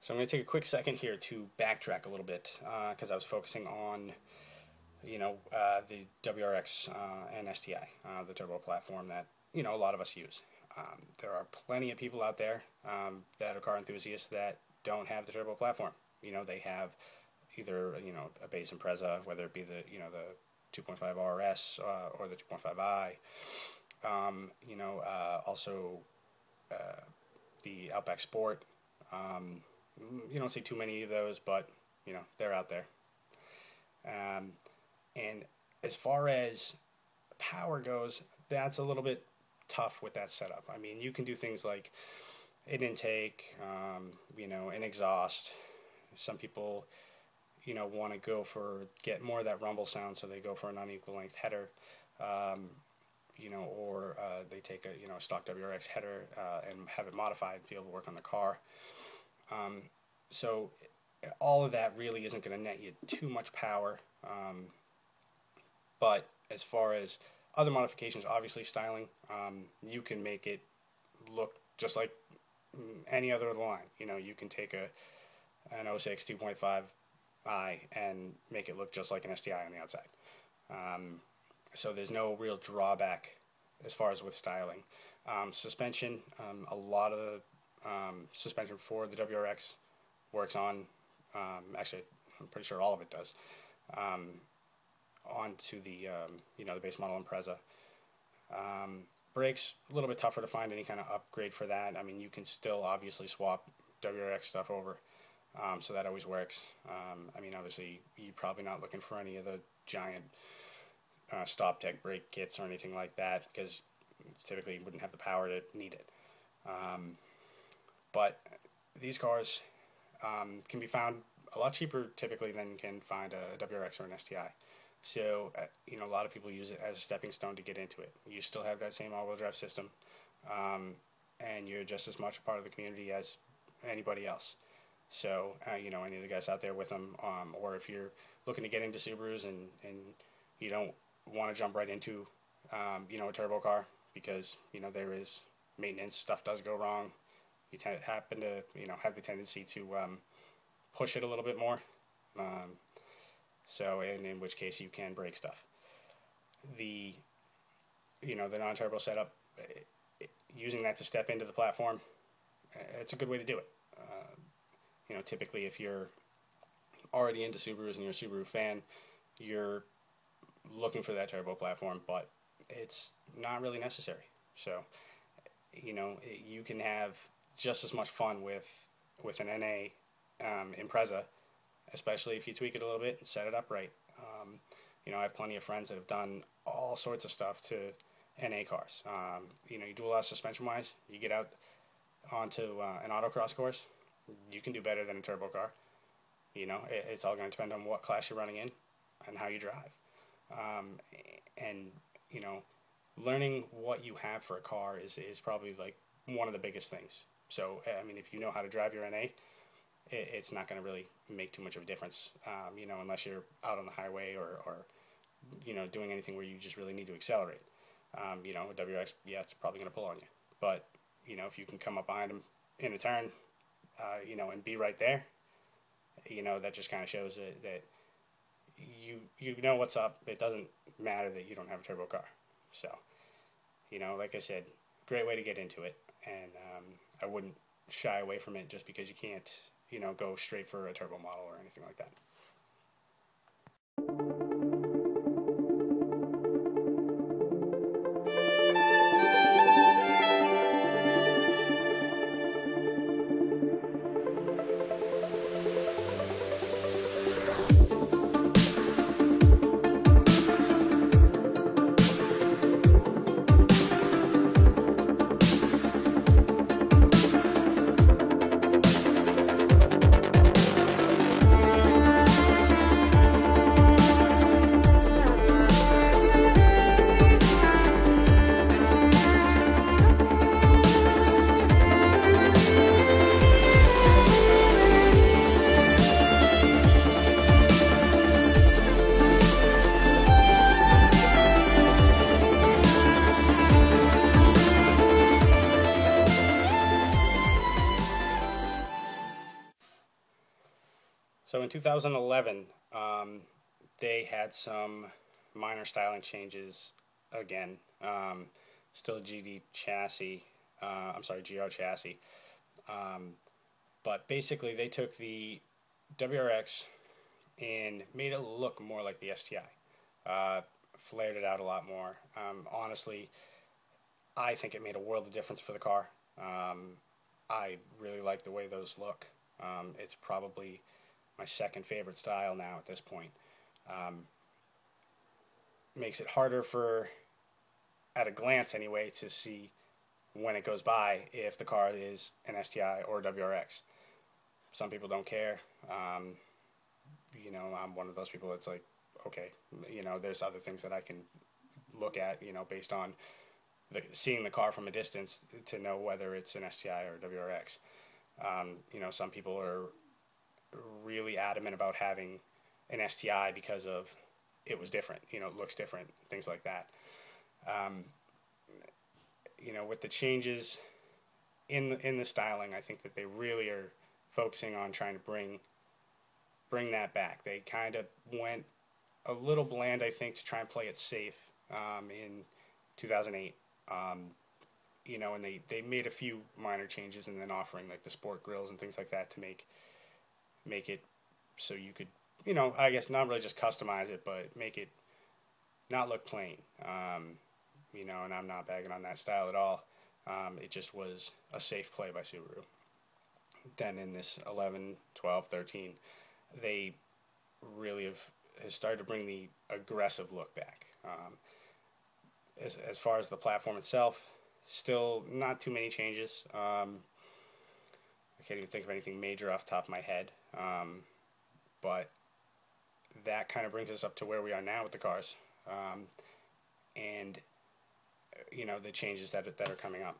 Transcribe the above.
So I'm going to take a quick second here to backtrack a little bit because I was focusing on, the WRX and STI, the turbo platform that, a lot of us use. There are plenty of people out there that are car enthusiasts that don't have the turbo platform. They have either, a base Impreza, whether it be the 2.5 RS or the 2.5i. Also the Outback Sport. You don't see too many of those, but they're out there. And as far as power goes, that's a little bit tough with that setup. I mean, you can do things like an intake, an exhaust. Some people, want to get more of that rumble sound, so they go for an unequal length header, or they take a stock WRX header and have it modified to be able to work on the car. So all of that really isn't going to net you too much power. But as far as other modifications, obviously styling, you can make it look just like any other line. You can take an 06 2.5i and make it look just like an STI on the outside. So there's no real drawback as far as with styling. Suspension, a lot of the suspension for the WRX works on, actually I'm pretty sure all of it does, onto the the base model Impreza. Brakes, a little bit tougher to find any kind of upgrade for that. I mean, you can still obviously swap WRX stuff over, so that always works. I mean, obviously you're probably not looking for any of the giant stop tech brake kits or anything like that, because typically you wouldn't have the power to need it. But these cars can be found a lot cheaper typically than you can find a WRX or an STI. So, a lot of people use it as a stepping stone to get into it. You still have that same all-wheel drive system, and you're just as much a part of the community as anybody else. So, any of the guys out there with them, or if you're looking to get into Subarus and you don't want to jump right into, a turbo car, because, there is maintenance, stuff does go wrong. You happen to, have the tendency to push it a little bit more. And in which case you can break stuff. The non-turbo setup, using that to step into the platform, it's a good way to do it. Typically if you're already into Subarus and you're a Subaru fan, you're looking for that turbo platform, but it's not really necessary. So, you can have just as much fun with an NA Impreza, especially if you tweak it a little bit and set it up right. I have plenty of friends that have done all sorts of stuff to NA cars. You do a lot of suspension-wise. You get out onto an autocross course, you can do better than a turbo car. It's all going to depend on what class you're running in and how you drive. Learning what you have for a car is probably like one of the biggest things. So, I mean, if you know how to drive your NA, it's not going to really make too much of a difference, unless you're out on the highway or doing anything where you just really need to accelerate. A WRX, yeah, it's probably going to pull on you. But, if you can come up behind them in a turn, and be right there, that just kind of shows that you know what's up. It doesn't matter that you don't have a turbo car. So, like I said, great way to get into it. And I wouldn't shy away from it just because you can't, go straight for a turbo model or anything like that. So in 2011, they had some minor styling changes again. Still a GD chassis. GR chassis. But basically, they took the WRX and made it look more like the STI. Flared it out a lot more. Honestly, I think it made a world of difference for the car. I really like the way those look. It's probably my second favorite style now at this point. Makes it harder for, at a glance anyway, to see when it goes by if the car is an STI or WRX. Some people don't care. I'm one of those people that's like, okay, there's other things that I can look at, based on seeing the car from a distance to know whether it's an STI or WRX. Some people are really adamant about having an STI because of it was different, it looks different, things like that. With the changes in the styling, I think that they really are focusing on trying to bring that back. They kind of went a little bland, I think, to try and play it safe in 2008. And they made a few minor changes, and then offering like the sport grills and things like that to make it so you could, I guess not really just customize it, but make it not look plain. And I'm not bagging on that style at all. It just was a safe play by Subaru. Then in this 11, 12, 13, they really have started to bring the aggressive look back. As far as the platform itself, still not too many changes. I can't even think of anything major off the top of my head. But that kind of brings us up to where we are now with the cars. And the changes that are coming up.